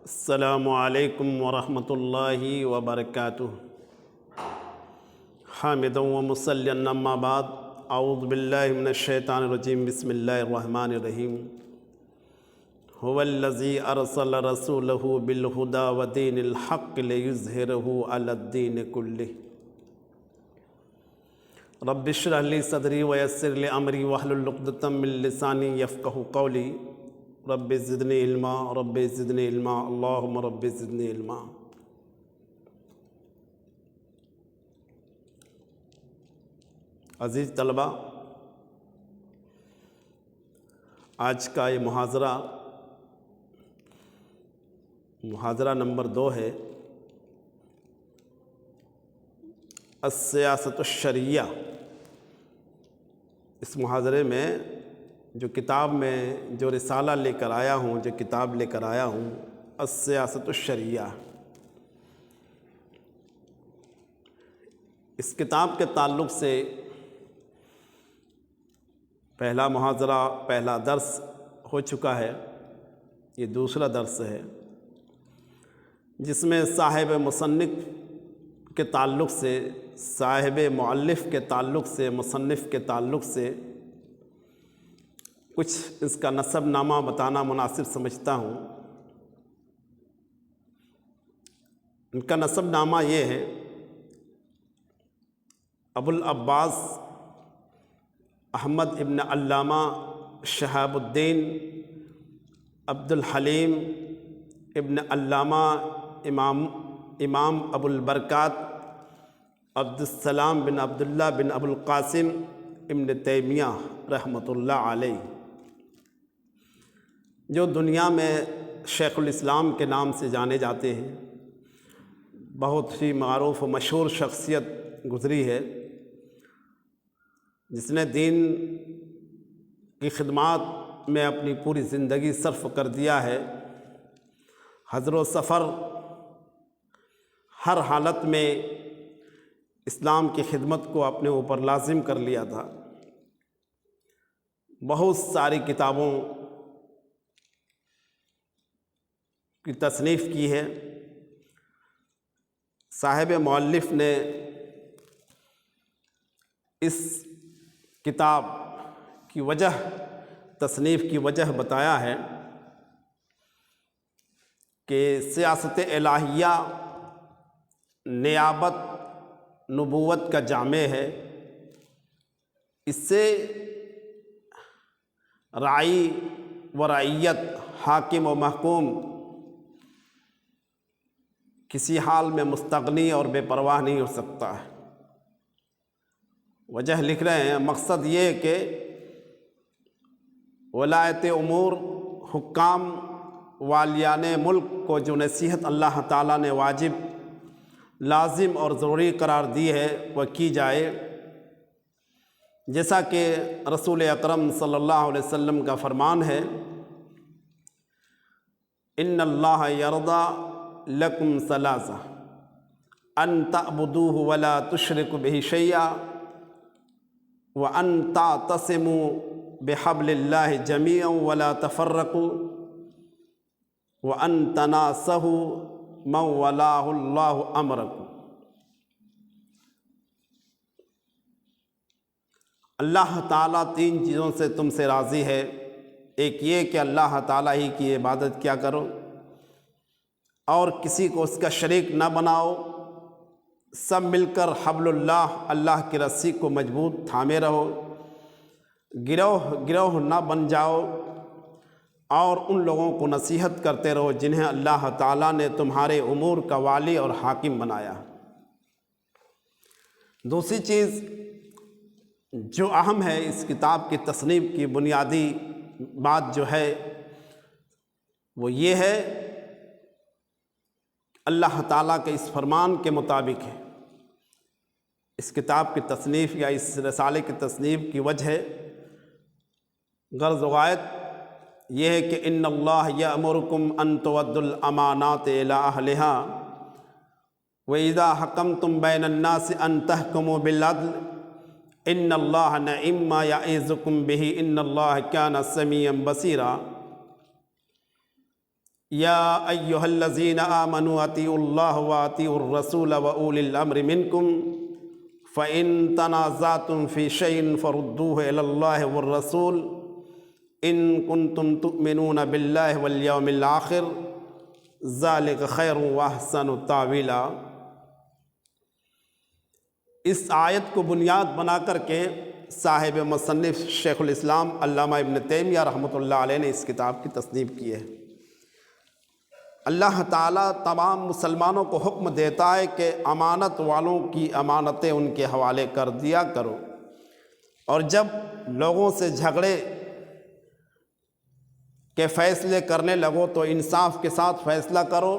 السلام علیکم ورحمۃ اللہ وبرکاتہ۔ حامدا و مصلیا اما بعد، اعوذ باللہ من الشیطان الرجیم، بسم اللہ الرحمن الرحیم۔ هو الذی ارسل رسولہ بالہدی ودین الحق لیظہرہ علی الدین کلہ۔ رب اشرح لی صدری ویسر لی امری واحلل عقدۃ من لسانی یفقہوا قولی۔ رب زدنی علما، رب زدنی علما، اللہم رب زدنی علما۔ عزیز طلبہ، آج کا یہ محاضرہ نمبر 2 ہے، السیاست الشرعیہ۔ اس محاضرے میں جو کتاب میں جو رسالہ لے کر آیا ہوں، جو کتاب لے کر آیا ہوں، السیاست الشرعیہ، اس کتاب کے تعلق سے پہلا محاضرہ، پہلا درس ہو چکا ہے، یہ دوسرا درس ہے، جس میں صاحب مصنف کے تعلق سے، صاحب مؤلف کے تعلق سے، مصنف کے تعلق سے کچھ اس کا نسب نامہ بتانا مناسب سمجھتا ہوں۔ ان کا نسب نامہ یہ ہے: ابو العباس احمد ابن علامہ شہاب الدین عبد الحلیم ابن علامہ امام ابو البرکات عبد السلام بن عبداللہ بن ابو القاسم ابن تیمیہ رحمۃ اللہ علیہ، جو دنیا میں شیخ الاسلام کے نام سے جانے جاتے ہیں۔ بہت ہی معروف و مشہور شخصیت گزری ہے، جس نے دین کی خدمات میں اپنی پوری زندگی صرف کر دیا ہے۔ حضر و سفر ہر حالت میں اسلام کی خدمت کو اپنے اوپر لازم کر لیا تھا۔ بہت ساری کتابوں کی تصنیف کی ہے۔ صاحب مؤلف نے اس کتاب کی وجہ، تصنیف کی وجہ بتایا ہے کہ سیاست الہیہ نیابت نبوت کا جامع ہے۔ اس سے راعی و رعیت، حاکم و محکوم کسی حال میں مستغنی اور بے پرواہ نہیں ہو سکتا ہے۔ وجہ لکھ رہے ہیں، مقصد یہ ہے کہ ولایت امور، حکام والیان ملک کو جو نصیحت اللہ تعالیٰ نے واجب، لازم اور ضروری قرار دی ہے، وہ کی جائے۔ جیسا کہ رسول اکرم صلی اللہ علیہ وسلم کا فرمان ہے، ان اللہ یرضی لکم ثلاثہ، ان تعبدوہ ولا تشرکوا بہ شیئا، وان تعتصموا بحبل اللہ جمیعا ولا تفرقوا، وان تناصحوا من ولاہ اللہ امرکم۔ اللہ تعالیٰ 3 چیزوں سے تم سے راضی ہے۔ ایک یہ کہ اللہ تعالیٰ ہی کی عبادت کیا کرو اور کسی کو اس کا شریک نہ بناؤ، سب مل کر حبل اللہ کی رسی کو مضبوط تھامے رہو، گروہ نہ بن جاؤ، اور ان لوگوں کو نصیحت کرتے رہو جنہیں اللہ تعالیٰ نے تمہارے امور کا والی اور حاکم بنایا۔ دوسری چیز جو اہم ہے، اس کتاب کی تصنیف کی بنیادی بات جو ہے وہ یہ ہے، اللہ تعالیٰ کے اس فرمان کے مطابق ہے۔ اس کتاب کی تصنیف یا اس رسالے کی تصنیف کی وجہ، غرض و غایت یہ ہے کہ ان اللہ یأمرکم ان تؤدوا الامانات الی اہلہا وَإِذَا حَكَمْتُمْ بَيْنَ النَّاسِ أَن تَحْكُمُوا بِالْعَدْلِ إِنَّ اللَّهَ نِعِمَّ مَا يَعِظُكُم بِهِ إِنَّ اللَّهَ كَانَ سَمِيعًا بَصِيرًا۔ یا ایہا الذین آمنوا اطیعوا اللہ واطیعوا الرسول واولی الامر منکم فإن تنازعتم فی شیء فردوہ الی اللہ والرسول ان کنتم تؤمنون باللہ والیوم الآخر ذالک خیر واحسن تاویلا۔ اس آیت کو بنیاد بنا کر کے صاحب مصنف شیخ الاسلام علامہ ابن تیمیہ رحمۃ اللہ علیہ نے اس کتاب کی تصنیف کی ہے۔ اللہ تعالیٰ تمام مسلمانوں کو حکم دیتا ہے کہ امانت والوں کی امانتیں ان کے حوالے کر دیا کرو، اور جب لوگوں سے جھگڑے کے فیصلے کرنے لگو تو انصاف کے ساتھ فیصلہ کرو۔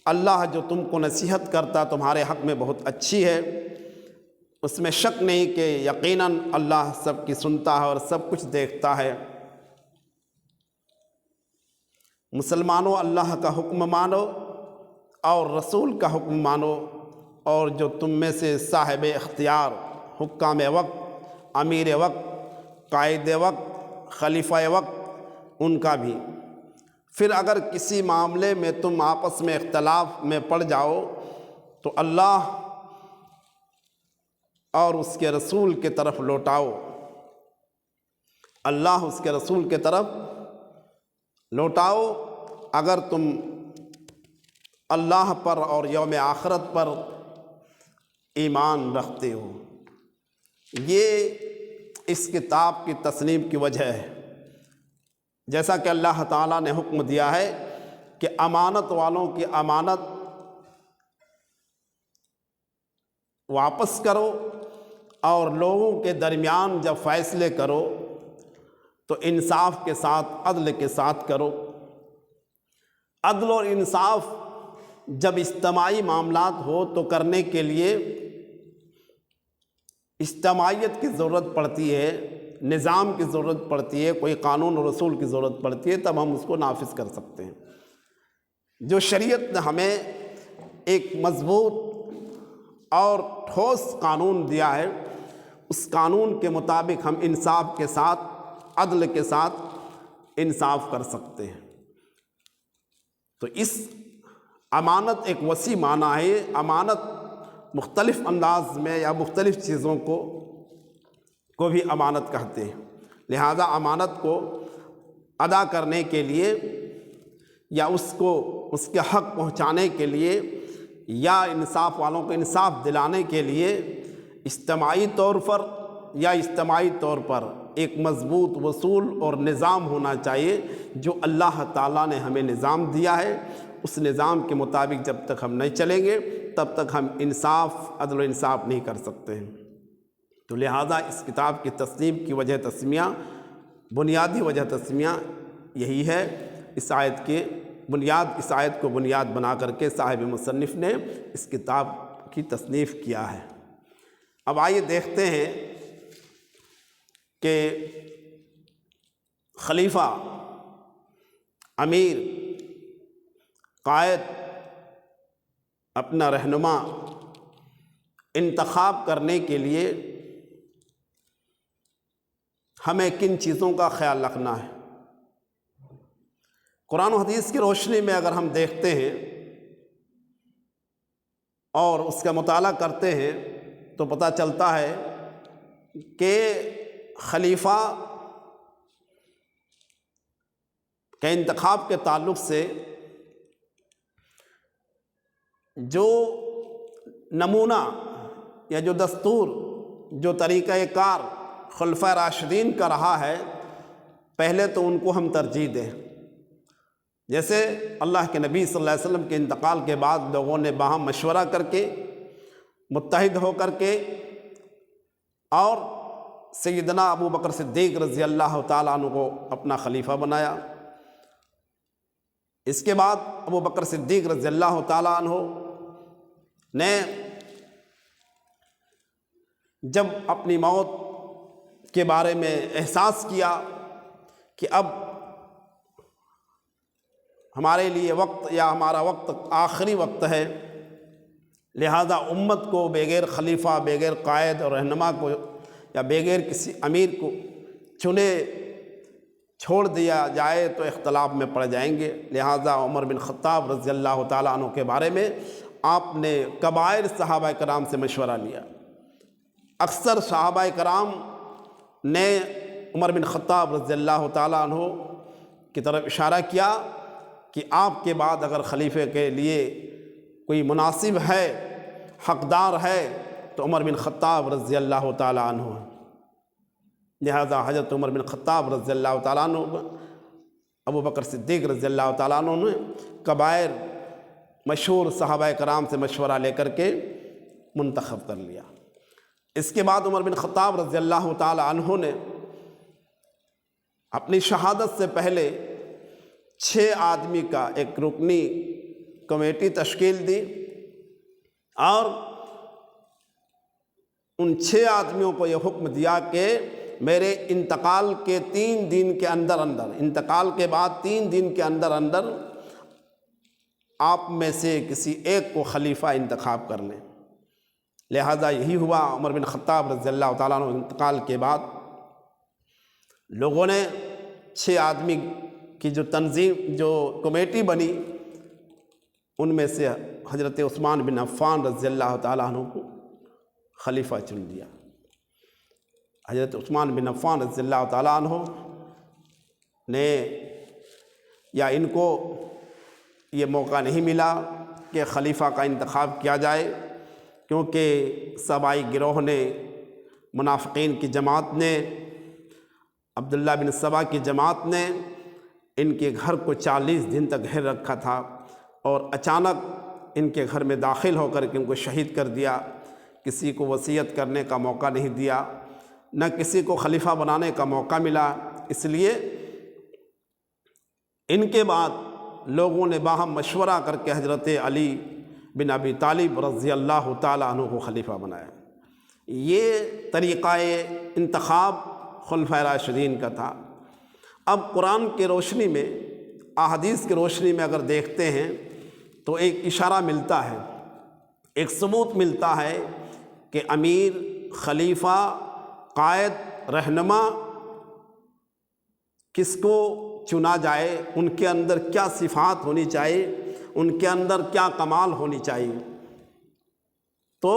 اللہ جو تم کو نصیحت کرتا تمہارے حق میں بہت اچھی ہے، اس میں شک نہیں کہ یقیناً اللہ سب کی سنتا ہے اور سب کچھ دیکھتا ہے۔ مسلمانوں، اللہ کا حکم مانو اور رسول کا حکم مانو، اور جو تم میں سے صاحب اختیار، حکام وقت، امیر وقت، قائد وقت، خلیفہ وقت، ان کا بھی۔ پھر اگر کسی معاملے میں تم آپس میں اختلاف میں پڑ جاؤ تو اللہ اور اس کے رسول کے طرف لوٹاؤ، اللہ اس کے رسول کے طرف لوٹاؤ۔ اگر تم اللہ پر اور یوم آخرت پر ایمان رکھتے ہو۔ یہ اس کتاب کی تصنیف کی وجہ ہے، جیسا کہ اللہ تعالیٰ نے حکم دیا ہے کہ امانت والوں کی امانت واپس کرو، اور لوگوں کے درمیان جب فیصلے کرو تو انصاف کے ساتھ، عدل کے ساتھ کرو۔ عدل اور انصاف جب اجتماعی معاملات ہو تو کرنے کے لیے اجتماعیت کی ضرورت پڑتی ہے، نظام کی ضرورت پڑتی ہے، کوئی قانون و رسول کی ضرورت پڑتی ہے، تب ہم اس کو نافذ کر سکتے ہیں۔ جو شریعت نے ہمیں ایک مضبوط اور ٹھوس قانون دیا ہے، اس قانون کے مطابق ہم انصاف کے ساتھ، عدل کے ساتھ انصاف کر سکتے ہیں۔ تو اس امانت ایک وسیع معنی ہے۔ امانت مختلف انداز میں یا مختلف چیزوں کو بھی امانت کہتے ہیں، لہذا امانت کو ادا کرنے کے لیے یا اس کے حق پہنچانے کے لیے یا انصاف والوں کو انصاف دلانے کے لیے اجتماعی طور پر ایک مضبوط اصول اور نظام ہونا چاہیے۔ جو اللہ تعالیٰ نے ہمیں نظام دیا ہے، اس نظام کے مطابق جب تک ہم نہیں چلیں گے تب تک ہم انصاف، عدل و انصاف نہیں کر سکتے ہیں۔ تو لہٰذا اس کتاب کی تصنیف کی وجہ تسمیہ، بنیادی وجہ تسمیہ یہی ہے۔ اس آیت کو بنیاد بنا کر کے صاحب مصنف نے اس کتاب کی تصنیف کیا ہے۔ اب آئیے دیکھتے ہیں کہ خلیفہ، امیر، قائد، اپنا رہنما انتخاب کرنے کے لیے ہمیں کن چیزوں کا خیال رکھنا ہے۔ قرآن و حدیث کی روشنی میں اگر ہم دیکھتے ہیں اور اس کا مطالعہ کرتے ہیں تو پتہ چلتا ہے کہ خلیفہ کے انتخاب کے تعلق سے جو نمونہ یا جو دستور، جو طریقہ کار خلفۂ راشدین کا رہا ہے، پہلے تو ان کو ہم ترجیح دیں۔ جیسے اللہ کے نبی صلی اللہ علیہ وسلم کے انتقال کے بعد لوگوں نے باہم مشورہ کر کے، متحد ہو کر کے، اور سیدنا ابو بکر صدیق رضی اللہ تعالیٰ عنہ کو اپنا خلیفہ بنایا۔ اس کے بعد ابو بکر صدیق رضی اللہ تعالیٰ عنہ نے جب اپنی موت کے بارے میں احساس کیا کہ اب ہمارے لیے وقت یا ہمارا وقت آخری وقت ہے، لہذا امت کو بغیر خلیفہ، بغیر قائد اور رہنما کو یا بغیر کسی امیر کو چنے چھوڑ دیا جائے تو اختلاف میں پڑ جائیں گے۔ لہٰذا عمر بن خطاب رضی اللہ تعالیٰ عنہ کے بارے میں آپ نے کبائر صحابہ کرام سے مشورہ لیا۔ اکثر صحابہ کرام نے عمر بن خطاب رضی اللہ تعالیٰ عنہ کی طرف اشارہ کیا کہ آپ کے بعد اگر خلیفے کے لیے کوئی مناسب ہے، حقدار ہے، تو عمر بن خطاب رضی اللہ تعالیٰ عنہ ہے۔ لہذا حضرت عمر بن خطاب رضی اللہ تعالیٰ عنہ، ابو بکر صدیق رضی اللہ تعالیٰ عنہ نے کبائر مشہور صحابہ کرام سے مشورہ لے کر کے منتخب کر لیا۔ اس کے بعد عمر بن خطاب رضی اللہ تعالیٰ عنہ نے اپنی شہادت سے پہلے 6 آدمی کا ایک رکنی کمیٹی تشکیل دی، اور ان 6 آدمیوں کو یہ حکم دیا کہ میرے انتقال کے 3 دن کے اندر، انتقال کے بعد 3 دن کے اندر آپ میں سے کسی ایک کو خلیفہ انتخاب کر لیں۔ لہذا یہی ہوا۔ عمر بن خطاب رضی اللہ تعالیٰ عنہ انتقال کے بعد لوگوں نے 6 آدمی کی جو تنظیم، جو کمیٹی بنی، ان میں سے حضرت عثمان بن عفان رضی اللہ تعالیٰ عنہ کو خلیفہ چن لیا۔ حضرت عثمان بن عفان رضی اللہ تعالیٰ عنہ نے، یا ان کو یہ موقع نہیں ملا کہ خلیفہ کا انتخاب کیا جائے، کیونکہ سبائی گروہ نے، منافقین کی جماعت نے، عبداللہ بن سبا کی جماعت نے ان کے گھر کو 40 دن تک گھیر رکھا تھا، اور اچانک ان کے گھر میں داخل ہو کر کے ان کو شہید کر دیا۔ کسی کو وصیت کرنے کا موقع نہیں دیا، نہ کسی کو خلیفہ بنانے کا موقع ملا۔ اس لیے ان کے بعد لوگوں نے باہم مشورہ کر کے حضرت علی بن ابی طالب رضی اللہ تعالیٰ عنہ کو خلیفہ بنایا۔ یہ طریقہ انتخاب خلفائے راشدین کا تھا۔ اب قرآن کی روشنی میں، احادیث کی روشنی میں اگر دیکھتے ہیں تو ایک اشارہ ملتا ہے، ایک ثبوت ملتا ہے کہ امیر، خلیفہ، قائد، رہنما کس کو چنا جائے، ان کے اندر کیا صفات ہونی چاہیے، ان کے اندر کیا کمال ہونی چاہیے۔ تو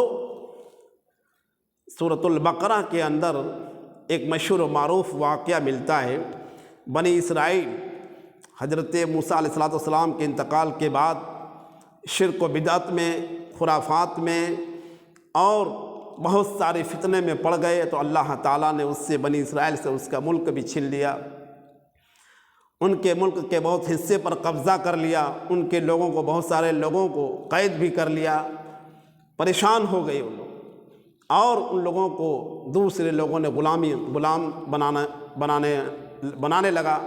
سورۃ البقرہ کے اندر ایک مشہور و معروف واقعہ ملتا ہے۔ بنی اسرائیل حضرت موسیٰ علیہ السلام کے انتقال کے بعد شرک و بدعت میں، خرافات میں اور بہت سارے فتنے میں پڑ گئے، تو اللہ تعالیٰ نے اس سے، بنی اسرائیل سے، اس کا ملک بھی چھین لیا، ان کے ملک کے بہت حصے پر قبضہ کر لیا، ان کے لوگوں کو، بہت سارے لوگوں کو قید بھی کر لیا۔ پریشان ہو گئے ان لوگ، اور ان لوگوں کو دوسرے لوگوں نے غلام بنانے لگا۔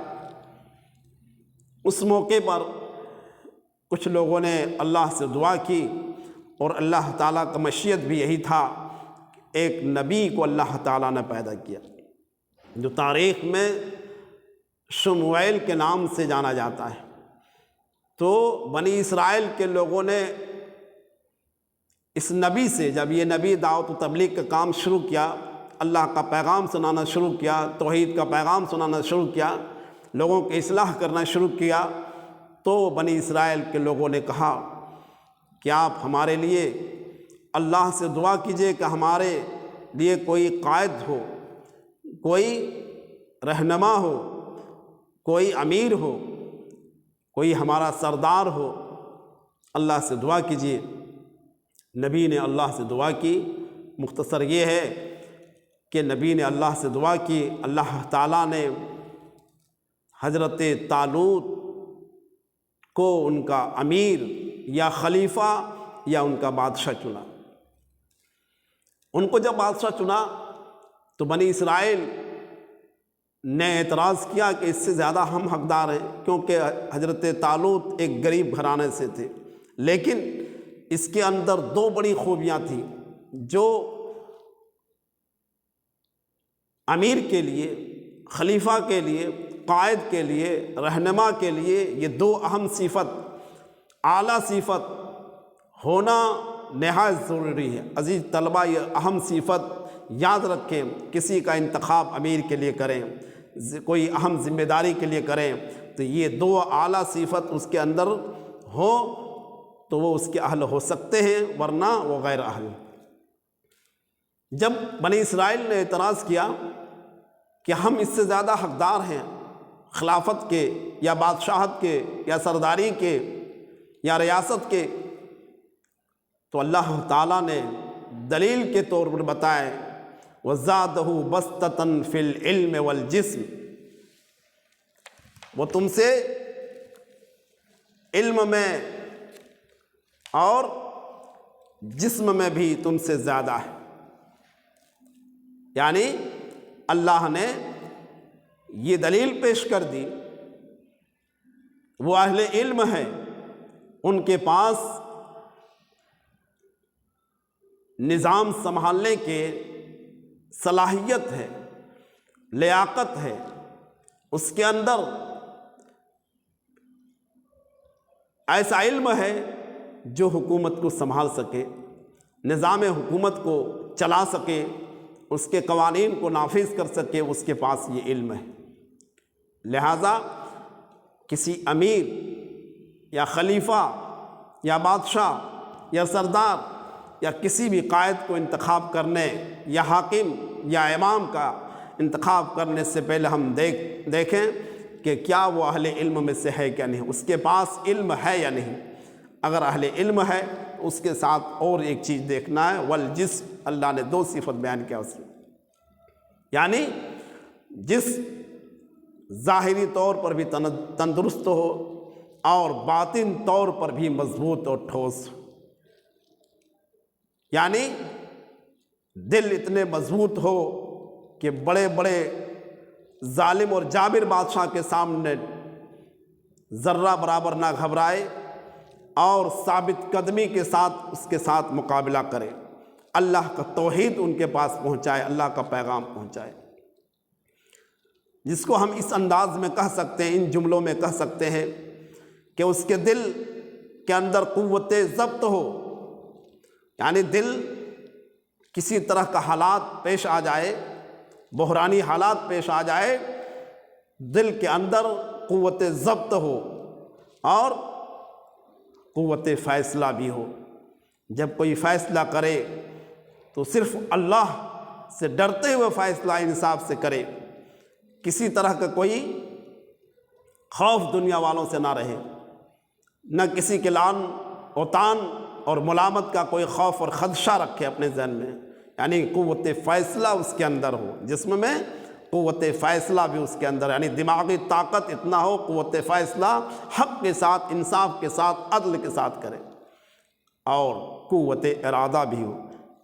اس موقع پر کچھ لوگوں نے اللہ سے دعا کی، اور اللہ تعالیٰ کا مشیت بھی یہی تھا، ایک نبی کو اللہ تعالیٰ نے پیدا کیا، جو تاریخ میں شموئیل کے نام سے جانا جاتا ہے۔ تو بنی اسرائیل کے لوگوں نے اس نبی سے، جب یہ نبی دعوت و تبلیغ کا کام شروع کیا، اللہ کا پیغام سنانا شروع کیا، توحید کا پیغام سنانا شروع کیا، لوگوں کی اصلاح کرنا شروع کیا، تو بنی اسرائیل کے لوگوں نے کہا کہ آپ ہمارے لیے اللہ سے دعا کیجئے کہ ہمارے لیے کوئی قائد ہو، کوئی رہنما ہو، کوئی امیر ہو، کوئی ہمارا سردار ہو، اللہ سے دعا کیجئے۔ نبی نے اللہ سے دعا کی۔ مختصر یہ ہے کہ نبی نے اللہ سے دعا کی، اللہ تعالیٰ نے حضرت طالوت کو ان کا امیر یا خلیفہ یا ان کا بادشاہ چنا۔ ان کو جب بادشاہ چنا تو بنی اسرائیل نے اعتراض کیا کہ اس سے زیادہ ہم حقدار ہیں، کیونکہ حضرت طالوت ایک غریب گھرانے سے تھے، لیکن اس کے اندر 2 بڑی خوبیاں تھیں جو امیر کے لیے، خلیفہ کے لیے، قائد کے لیے، رہنما کے لیے یہ 2 اہم صفت، اعلیٰ صفت ہونا نہایت ضروری ہے۔ عزیز طلبہ، یہ اہم صفت یاد رکھیں، کسی کا انتخاب امیر کے لیے کریں کوئی اہم ذمہ داری کے لیے کریں تو یہ دو اعلیٰ صفت اس کے اندر ہو تو وہ اس کے اہل ہو سکتے ہیں، ورنہ وہ غیر اہل۔ جب بنی اسرائیل نے اعتراض کیا کہ ہم اس سے زیادہ حقدار ہیں خلافت کے یا بادشاہت کے یا سرداری کے یا ریاست کے، تو اللہ تعالیٰ نے دلیل کے طور پر بتائے وَزَادَهُ بَسْطَةً فِي الْعِلْمِ وَالْجِسْمِ، وہ تم سے علم میں اور جسم میں بھی تم سے زیادہ ہے۔ یعنی اللہ نے یہ دلیل پیش کر دی، وہ اہل علم ہے، ان کے پاس نظام سنبھالنے کے صلاحیت ہے، لیاقت ہے، اس کے اندر ایسا علم ہے جو حکومت کو سنبھال سکے، نظام حکومت کو چلا سکے، اس کے قوانین کو نافذ کر سکے، اس کے پاس یہ علم ہے۔ لہذا کسی امیر یا خلیفہ یا بادشاہ یا سردار یا کسی بھی قائد کو انتخاب کرنے یا حاکم یا امام کا انتخاب کرنے سے پہلے ہم دیکھیں کہ کیا وہ اہل علم میں سے ہے کیا نہیں، اس کے پاس علم ہے یا نہیں۔ اگر اہل علم ہے تو اس کے ساتھ اور ایک چیز دیکھنا ہے، والجسم، اللہ نے دو صفت بیان کیا اس میں، یعنی جس ظاہری طور پر بھی تندرست ہو اور باطن طور پر بھی مضبوط اور ٹھوس ہو، یعنی دل اتنے مضبوط ہو کہ بڑے بڑے ظالم اور جابر بادشاہ کے سامنے ذرہ برابر نہ گھبرائے اور ثابت قدمی کے ساتھ اس کے ساتھ مقابلہ کرے، اللہ کا توحید ان کے پاس پہنچائے، اللہ کا پیغام پہنچائے، جس کو ہم اس انداز میں کہہ سکتے ہیں، ان جملوں میں کہہ سکتے ہیں کہ اس کے دل کے اندر قوت ضبط ہو، یعنی دل کسی طرح کا حالات پیش آ جائے، بحرانی حالات پیش آ جائے، دل کے اندر قوت ضبط ہو اور قوت فیصلہ بھی ہو۔ جب کوئی فیصلہ کرے تو صرف اللہ سے ڈرتے ہوئے فیصلہ انصاف سے کرے، کسی طرح کا کوئی خوف دنیا والوں سے نہ رہے، نہ کسی کے لعن و طعن اور ملامت کا کوئی خوف اور خدشہ رکھے اپنے ذہن میں، یعنی قوت فیصلہ اس کے اندر ہو، جسم میں قوت فیصلہ بھی اس کے اندر، یعنی دماغی طاقت اتنا ہو، قوت فیصلہ حق کے ساتھ، انصاف کے ساتھ، عدل کے ساتھ کرے، اور قوت ارادہ بھی ہو،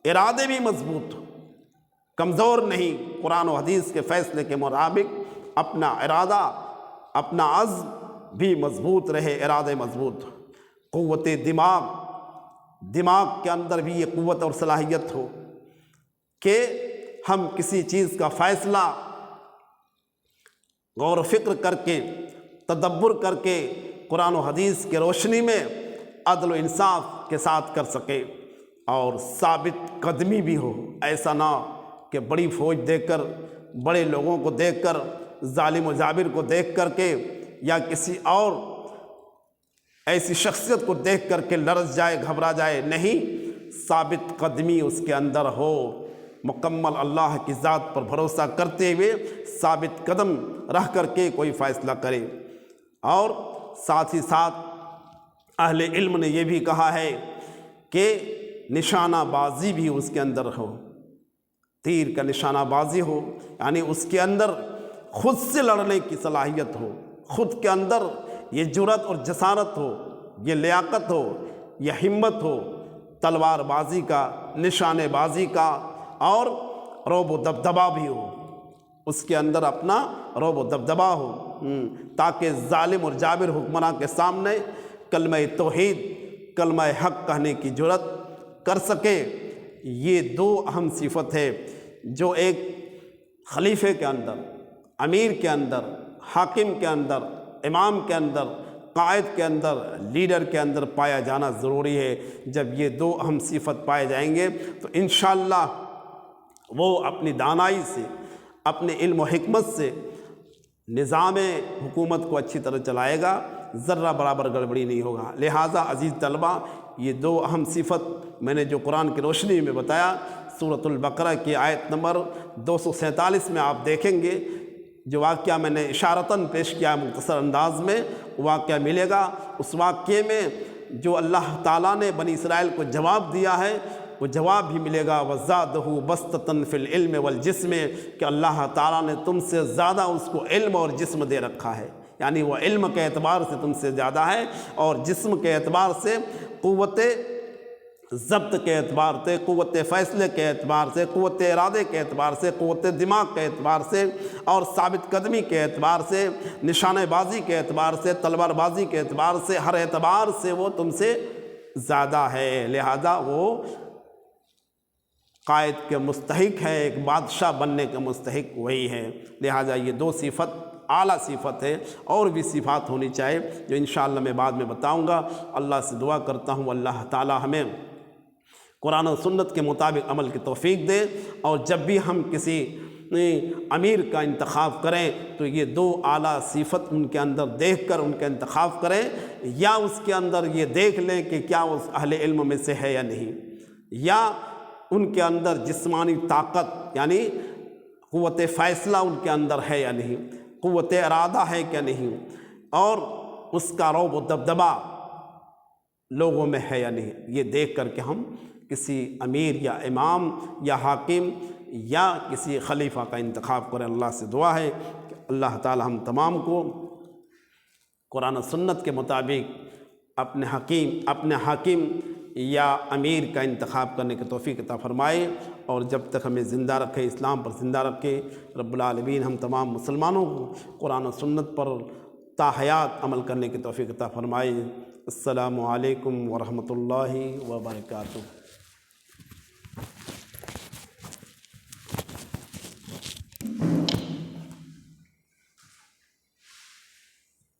ارادے بھی مضبوط ہو، کمزور نہیں، قرآن و حدیث کے فیصلے کے مطابق اپنا ارادہ، اپنا عزم بھی مضبوط رہے، ارادے مضبوط ہو، قوت دماغ کے اندر بھی یہ قوت اور صلاحیت ہو کہ ہم کسی چیز کا فیصلہ غور و فکر کر کے، تدبر کر کے، قرآن و حدیث کے روشنی میں عدل و انصاف کے ساتھ کر سکے، اور ثابت قدمی بھی ہو، ایسا نہ کہ بڑی فوج دیکھ کر، بڑے لوگوں کو دیکھ کر، ظالم و جابر کو دیکھ کر کے، یا کسی اور ایسی شخصیت کو دیکھ کر کے لرز جائے، گھبرا جائے، نہیں، ثابت قدمی اس کے اندر ہو، مکمل اللہ کی ذات پر بھروسہ کرتے ہوئے ثابت قدم رہ کر کے کوئی فیصلہ کرے۔ اور ساتھ ہی ساتھ اہل علم نے یہ بھی کہا ہے کہ نشانہ بازی بھی اس کے اندر ہو، تیر کا نشانہ بازی ہو، یعنی اس کے اندر خود سے لڑنے کی صلاحیت ہو، خود کے اندر یہ جرأت اور جسارت ہو، یہ لیاقت ہو، یہ ہمت ہو، تلوار بازی کا، نشانے بازی کا، اور رعب و دبدبا بھی ہو، اس کے اندر اپنا رعب و دبدبا ہو، تاکہ ظالم اور جابر حکمراں کے سامنے کلمہ توحید، کلمہ حق کہنے کی جرأت کر سکے۔ یہ دو اہم صفت ہے جو ایک خلیفے کے اندر، امیر کے اندر، حاکم کے اندر، امام کے اندر، قائد کے اندر، لیڈر کے اندر پایا جانا ضروری ہے۔ جب یہ دو اہم صفت پائے جائیں گے تو انشاءاللہ وہ اپنی دانائی سے، اپنے علم و حکمت سے نظام حکومت کو اچھی طرح چلائے گا، ذرہ برابر گڑبڑی نہیں ہوگا۔ لہٰذا عزیز طلبہ، یہ دو اہم صفت میں نے جو قرآن کی روشنی میں بتایا، سورۃ البقرہ کی آیت نمبر 247 میں آپ دیکھیں گے جو واقعہ میں نے اشارتاً پیش کیا مختصر انداز میں، واقعہ ملے گا۔ اس واقعے میں جو اللہ تعالیٰ نے بنی اسرائیل کو جواب دیا ہے وہ جواب بھی ملے گا، وَزَادَهُ بَسْطَةً فِي الْعِلْمِ وَالْجِسْمِ، کہ اللہ تعالیٰ نے تم سے زیادہ اس کو علم اور جسم دے رکھا ہے، یعنی وہ علم کے اعتبار سے تم سے زیادہ ہے اور جسم کے اعتبار سے، قوت ضبط کے اعتبار سے، قوت فیصلے کے اعتبار سے، قوت ارادے کے اعتبار سے، قوت دماغ کے اعتبار سے اور ثابت قدمی کے اعتبار سے، نشانے بازی کے اعتبار سے، تلوار بازی کے اعتبار سے، ہر اعتبار سے وہ تم سے زیادہ ہے۔ لہذا وہ قائد کے مستحق ہے، ایک بادشاہ بننے کے مستحق وہی ہے۔ لہذا یہ دو صفت اعلیٰ صفت ہے، اور بھی صفات ہونی چاہیے جو انشاءاللہ میں بعد میں بتاؤں گا۔ اللہ سے دعا کرتا ہوں اللہ تعالی ہمیں قرآن و سنت کے مطابق عمل کی توفیق دے، اور جب بھی ہم کسی امیر کا انتخاب کریں تو یہ دو اعلیٰ صفت ان کے اندر دیکھ کر ان کا انتخاب کریں، یا اس کے اندر یہ دیکھ لیں کہ کیا اس اہل علم میں سے ہے یا نہیں، یا ان کے اندر جسمانی طاقت یعنی قوت فیصلہ ان کے اندر ہے یا نہیں، قوت ارادہ ہے کیا نہیں، اور اس کا رعب و دبدبہ لوگوں میں ہے یا نہیں، یہ دیکھ کر کے ہم کسی امیر یا امام یا حاکم یا کسی خلیفہ کا انتخاب کریں۔ اللہ سے دعا ہے کہ اللہ تعالی ہم تمام کو قرآن و سنت کے مطابق اپنے حاکم یا امیر کا انتخاب کرنے کی توفیق عطا فرمائے، اور جب تک ہمیں زندہ رکھے، اسلام پر زندہ رکھے۔ رب العالمین ہم تمام مسلمانوں کو قرآن و سنت پر تا حیات عمل کرنے کی توفیق عطا فرمائے۔ السلام علیکم ورحمۃ اللہ وبرکاتہ۔